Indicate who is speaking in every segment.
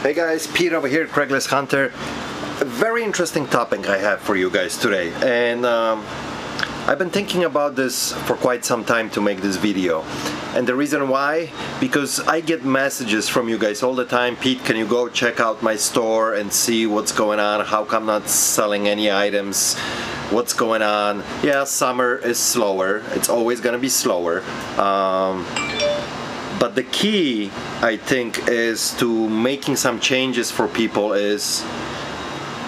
Speaker 1: Hey guys, Pete over here, Craigslist Hunter. A very interesting topic I have for you guys today, and I've been thinking about this for quite some time to make this video. And the reason why, because I get messages from you guys all the time. Pete, can you go check out my store and see what's going on? How come I'm not selling any items? What's going on? Yeah, summer is slower. It's always gonna be slower. But the key, I think, is to making some changes for people is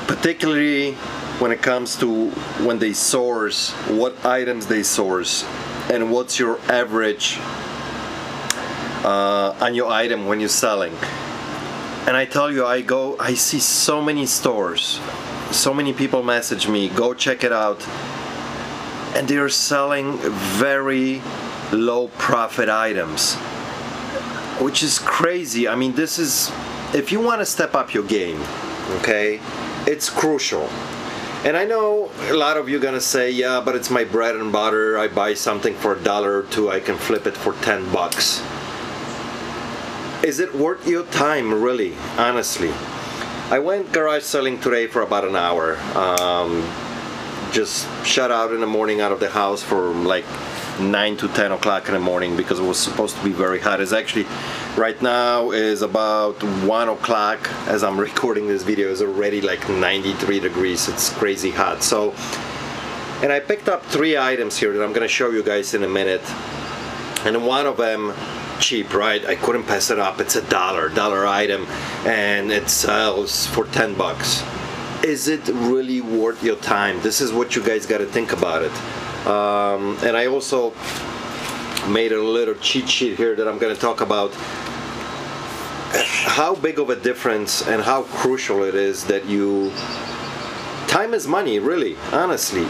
Speaker 1: particularly when it comes to when they source, what items they source, and what's your average on your item when you're selling. And I tell you, I see so many stores, so many people message me, go check it out, and they're selling very low profit items, which is crazy. I mean, this is, if you want to step up your game, okay, it's crucial. And I know a lot of you are gonna say, yeah, but it's my bread and butter. I buy something for $1 or $2, I can flip it for 10 bucks. Is it worth your time, really, honestly? I went garage selling today for about an hour. Just shut out in the morning out of the house for like 9 to 10 o'clock in the morning because it was supposed to be very hot. It's actually, right now is about 1 o'clock as I'm recording this video. It's already like 93 degrees. It's crazy hot. So, and I picked up 3 items here that I'm gonna show you guys in a minute. And one of them, cheap, right? I couldn't pass it up. It's a $1 item and it sells for 10 bucks. Is it really worth your time? This is what you guys got to think about it. And I also made a little cheat sheet here that I'm going to talk about how big of a difference and how crucial it is that you, time is money, really, honestly.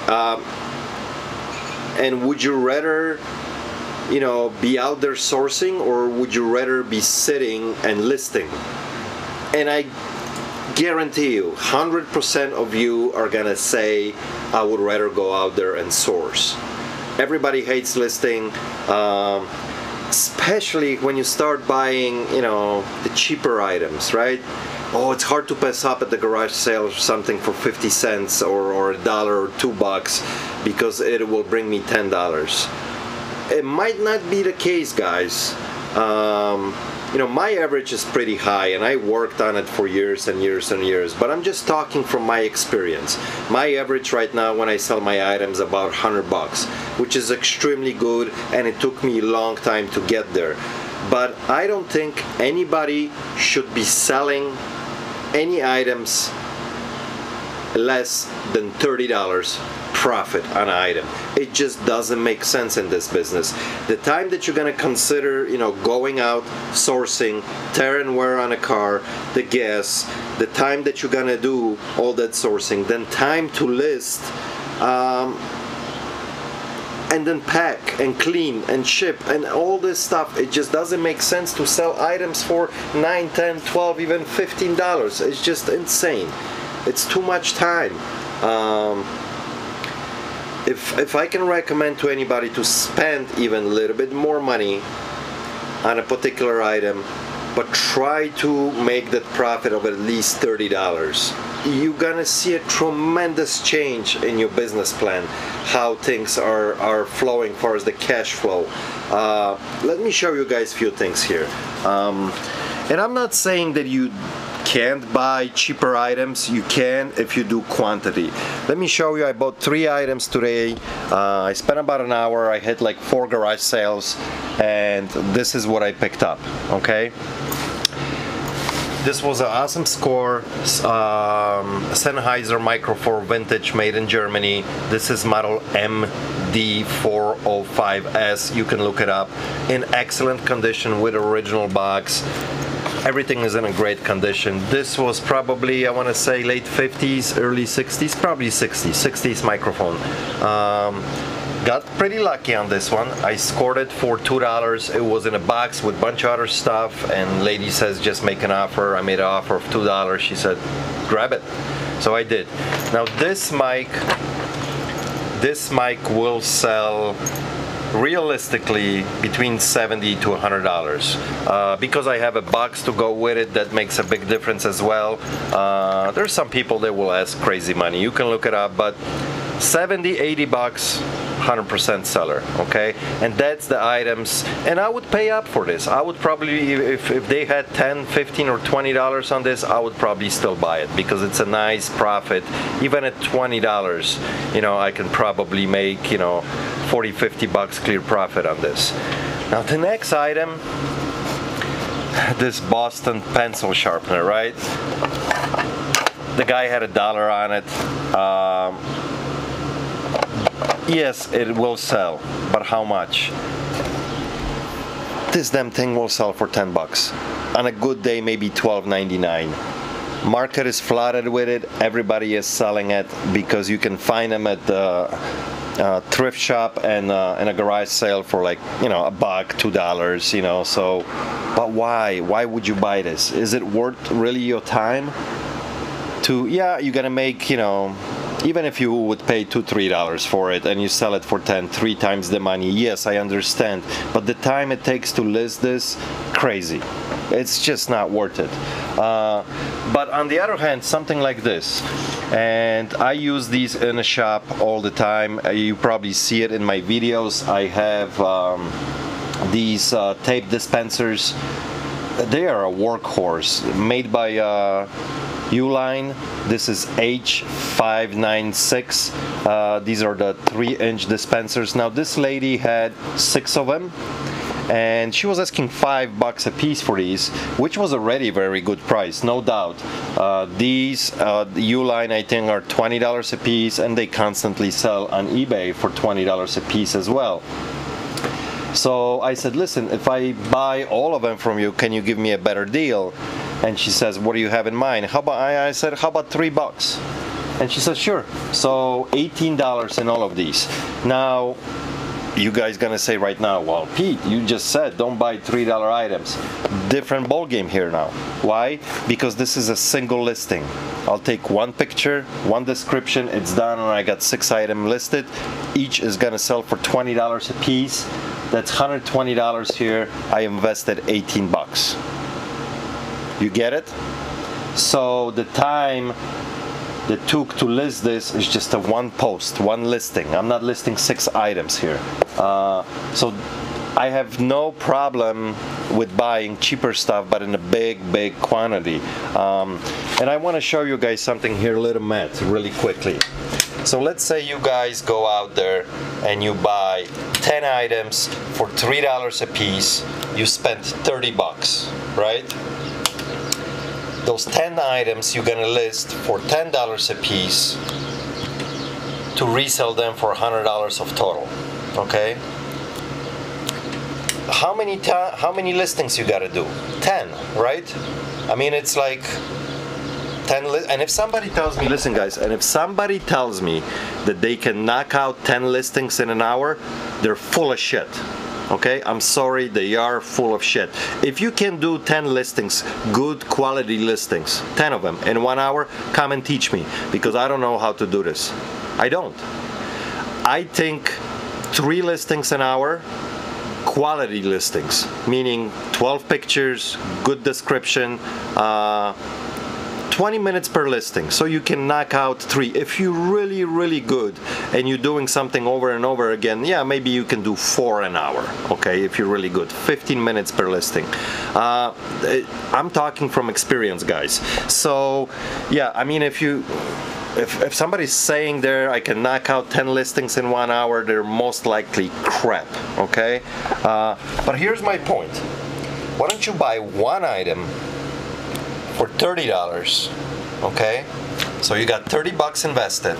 Speaker 1: And would you rather, you know, be out there sourcing, or would you rather be sitting and listing? And I guarantee you 100% of you are gonna say, I would rather go out there and source. Everybody hates listing, especially when you start buying, you know, the cheaper items, right? Oh, it's hard to pass up at the garage sale or something for 50 cents or $1 or $2 because it will bring me $10. It might not be the case, guys. You know, my average is pretty high, and I worked on it for years and years and years, but I'm just talking from my experience. My average right now when I sell my items about 100 bucks, which is extremely good, and it took me a long time to get there. But I don't think anybody should be selling any items less than $30 profit on an item. It just doesn't make sense in this business. The time that you're gonna consider, you know, going out, sourcing, tear and wear on a car, the gas, the time that you're gonna do all that sourcing, then time to list, and then pack and clean and ship and all this stuff, it just doesn't make sense to sell items for $9, $10, $12, even $15. It's just insane. It's too much time. If I can recommend to anybody to spend even a little bit more money on a particular item, but try to make that profit of at least $30, you're gonna see a tremendous change in your business plan, how things are flowing as far as the cash flow. Let me show you guys a few things here. And I'm not saying that you can't buy cheaper items. You can if you do quantity. Let me show you. I bought 3 items today. I spent about an hour. I hit like 4 garage sales, and this is what I picked up. Okay, this was an awesome score. Sennheiser Micro 4 vintage, made in Germany. This is model MD405S. You can look it up. In excellent condition with original box. Everything is in a great condition. This was probably, I want to say, late 50s, early 60s, probably 60s microphone. Got pretty lucky on this one. I scored it for $2. It was in a box with a bunch of other stuff, and lady says just make an offer. I made an offer of $2. She said grab it. So I did. Now this mic will sell realistically between $70 to $100. Because I have a box to go with it, that makes a big difference as well. There's some people that will ask crazy money. You can look it up, but 70, 80 bucks, 100% seller, okay? And that's the items, and I would pay up for this. I would probably, if they had 10, 15, or $20 on this, I would probably still buy it because it's a nice profit. Even at $20, you know, I can probably make, you know, 40, 50 bucks clear profit on this. Now the next item, this Boston pencil sharpener, right? The guy had $1 on it. Yes, it will sell, but how much? This damn thing will sell for 10 bucks. On a good day, maybe $12.99. Market is flooded with it. Everybody is selling it because you can find them at the thrift shop and in a garage sale for like, you know, $1, $2, you know. So, but why? Why would you buy this? Is it worth really your time? To, yeah, you're gonna make, you know, even if you would pay $2, $3 for it and you sell it for 10, 3 times the money, yes, I understand. But the time it takes to list this, crazy. It's just not worth it. But on the other hand, something like this, and I use these in a shop all the time. You probably see it in my videos. I have these tape dispensers. They are a workhorse, made by Uline. This is H596. These are the 3-inch dispensers. Now this lady had 6 of them, and she was asking $5 a piece for these, which was already a very good price, no doubt. These Uline, I think, are $20 a piece, and they constantly sell on eBay for $20 a piece as well. So I said, listen, if I buy all of them from you, can you give me a better deal? And she says, what do you have in mind? How about, I said, how about $3? And she said, sure. So $18 in all of these. Now, you guys gonna say right now, well, Pete, you just said don't buy $3 items. Different ball game here now. Why? Because this is a single listing. I'll take one picture, one description, it's done, and I got 6 items listed. Each is gonna sell for $20 a piece. That's $120 here. I invested 18 bucks. You get it? So the time that took to list this is just a one post, one listing. I'm not listing 6 items here. So I have no problem with buying cheaper stuff, but in a big quantity. And I want to show you guys something here, a little math, really quickly. So let's say you guys go out there and you buy 10 items for $3 a piece. You spend 30 bucks, right? Those 10 items you're gonna list for $10 a piece to resell them for $100 of total, okay? How many listings you gotta do? 10, right? I mean, it's like 10, and if somebody tells me, listen guys, and if somebody tells me that they can knock out 10 listings in an hour, they're full of shit. Okay, I'm sorry, they are full of shit. If you can do 10 listings, good quality listings, 10 of them in 1 hour, come and teach me, because I don't know how to do this. I don't. I think 3 listings an hour, quality listings, meaning 12 pictures, good description, 20 minutes per listing, so you can knock out 3. If you're really good and you're doing something over and over again, yeah, maybe you can do 4 an hour, okay, if you're really good. 15 minutes per listing. I'm talking from experience, guys. So yeah, I mean, if somebody's saying there I can knock out 10 listings in 1 hour, they're most likely crap, okay? But here's my point. Why don't you buy 1 item for $30, okay? So you got 30 bucks invested.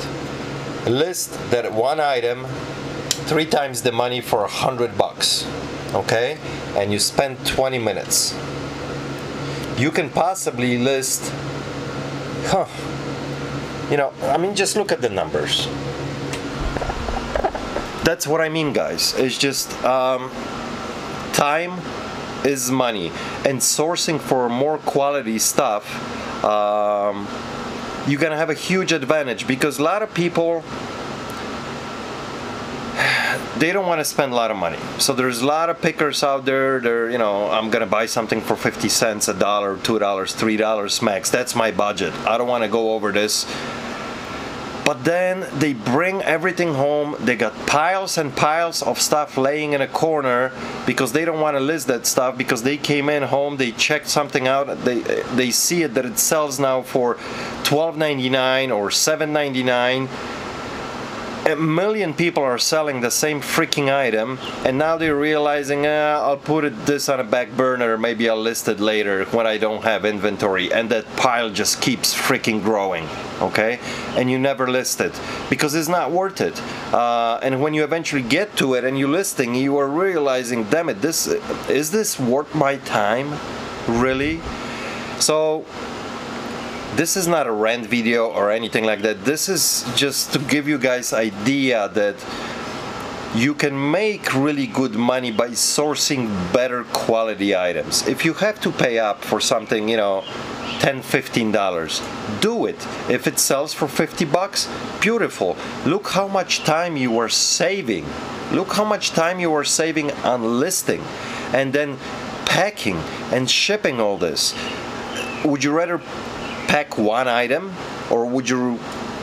Speaker 1: List that 1 item 3 times the money for 100 bucks, okay? And you spend 20 minutes. You can possibly list, you know, I mean, just look at the numbers. That's what I mean, guys. It's just time is money, and sourcing for more quality stuff, you're gonna have a huge advantage, because a lot of people, they don't want to spend a lot of money. So there's a lot of pickers out there. They're, you know, I'm gonna buy something for 50 cents, $1, $2, $3 max. That's my budget. I don't want to go over this. But then they bring everything home. They got piles and piles of stuff laying in a corner because they don't want to list that stuff, because they came in home, they checked something out, they see it that it sells now for $12.99 or $7.99. A million people are selling the same freaking item, and now they're realizing, I'll put this on a back burner, maybe I'll list it later when I don't have inventory, and that pile just keeps freaking growing, okay? And you never list it because it's not worth it. And when you eventually get to it and you're listing, you are realizing, damn it, is this worth my time, really? So this is not a rant video or anything like that. This is just to give you guys idea that you can make really good money by sourcing better quality items. If you have to pay up for something, you know, $10, $15, do it. If it sells for 50 bucks, beautiful. Look how much time you are saving. Look how much time you are saving on listing and then packing and shipping all this. Would you rather pack one item, or would you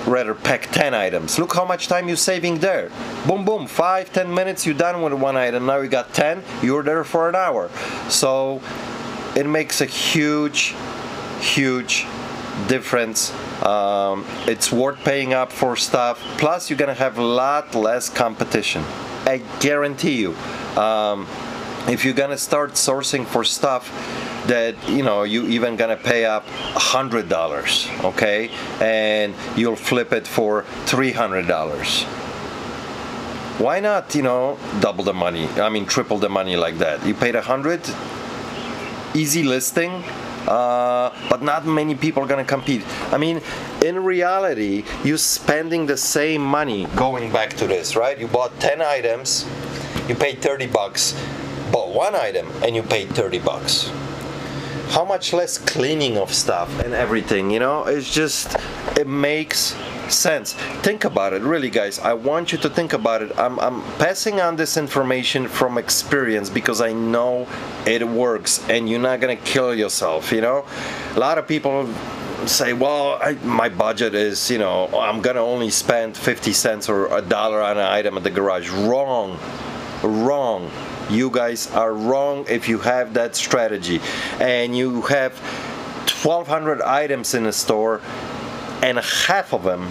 Speaker 1: rather pack 10 items? Look how much time you're saving there. Boom, boom, 5-10 minutes, you're done with one item. Now you got 10, you're there for an hour. So it makes a huge difference. It's worth paying up for stuff. Plus you're gonna have a lot less competition. I guarantee you. If you're gonna start sourcing for stuff that, you know, you even gonna pay up $100, okay, and you'll flip it for $300. Why not, you know, double the money? I mean, triple the money like that. You paid $100, easy listing, but not many people are gonna compete. I mean, in reality, you're spending the same money. Going back to this, right? You bought 10 items, you paid 30 bucks. Bought one item and you paid 30 bucks. How much less cleaning of stuff and everything, you know? It's just, it makes sense. Think about it, really, guys. I want you to think about it. I'm passing on this information from experience because I know it works and you're not gonna kill yourself, you know? A lot of people say, well, my budget is, you know, I'm gonna only spend 50 cents or $1 on an item at the garage. Wrong. Wrong. You guys are wrong if you have that strategy and you have 1,200 items in a store and half of them,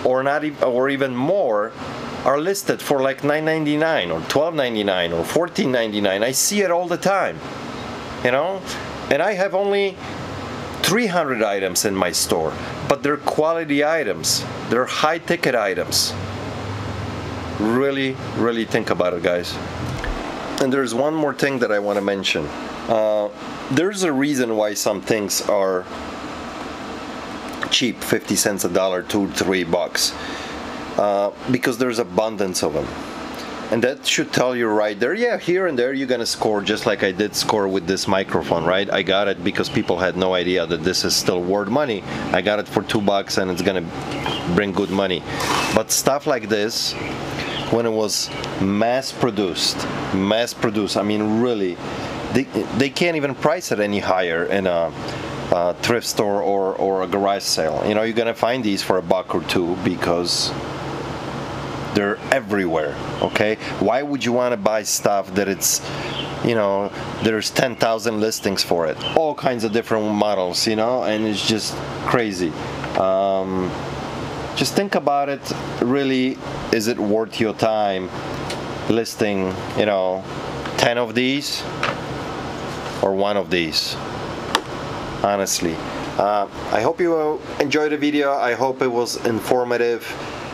Speaker 1: or not even, or even more, are listed for like $9.99 or $12.99 or $14.99. I see it all the time, you know, and I have only 300 items in my store, but they're quality items, they're high-ticket items. Really think about it, guys. And there's one more thing that I want to mention. There's a reason why some things are cheap, 50 cents, $1, $2, $3, because there's abundance of them. And that should tell you right there, yeah, here and there you're gonna score, just like I did score with this microphone, right? I got it because people had no idea that this is still worth money. I got it for $2 and it's gonna bring good money. But stuff like this, when it was mass produced, I mean, really, they can't even price it any higher in a thrift store or a garage sale. You know, you're gonna find these for $1 or $2 because they're everywhere, okay? Why would you want to buy stuff that it's, you know, there's 10,000 listings for it, all kinds of different models, you know, and it's just crazy. Just think about it, really, is it worth your time listing, you know, 10 of these or one of these? Honestly, I hope you enjoyed the video. I hope it was informative.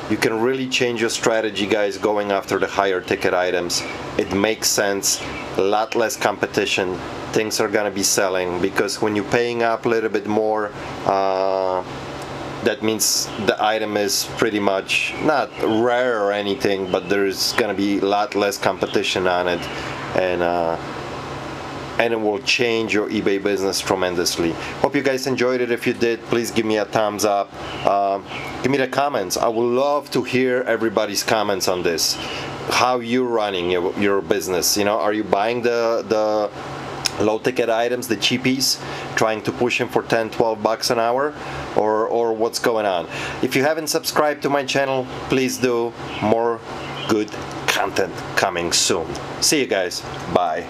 Speaker 1: You can really change your strategy, guys, going after the higher ticket items. It makes sense, a lot less competition. Things are gonna be selling because when you're paying up a little bit more, that means the item is pretty much not rare or anything, but there's gonna be a lot less competition on it, and and it will change your eBay business tremendously. Hope you guys enjoyed it. If you did, please give me a thumbs up. Give me the comments. I would love to hear everybody's comments on this. How you running your business? You know, are you buying the low ticket items, the cheapies, trying to push them for 10, 12 bucks an hour, or what's going on? If you haven't subscribed to my channel, please do. More good content coming soon. See you guys. Bye.